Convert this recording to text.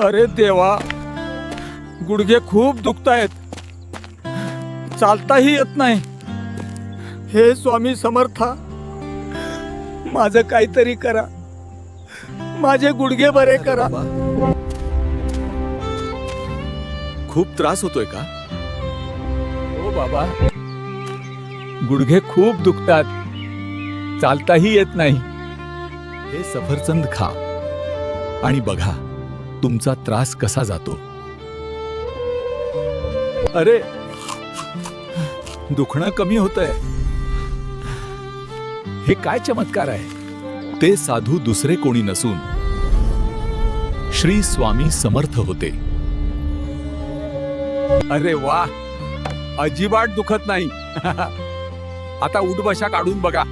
अरे देवा, गुडघे खूप दुखतायत, चालताही येत नाही. हे स्वामी समर्था, माझं काहीतरी करा, माझे गुडघे बरे करा. खूप त्रास होतोय का? हो बाबा, गुडघे खूप दुखतात, चालताही येत नाही. हे सफरचंद खा आणि बघा तुमचा त्रास कसा जातो. अरे, दुखणं कमी होतंय. हे काय चमत्कार आहे? ते साधू दुसरे कोणी नसून श्री स्वामी समर्थ होते. अरे वा, अजिबात दुखत नाही. आता उठ बशा काढून बघा.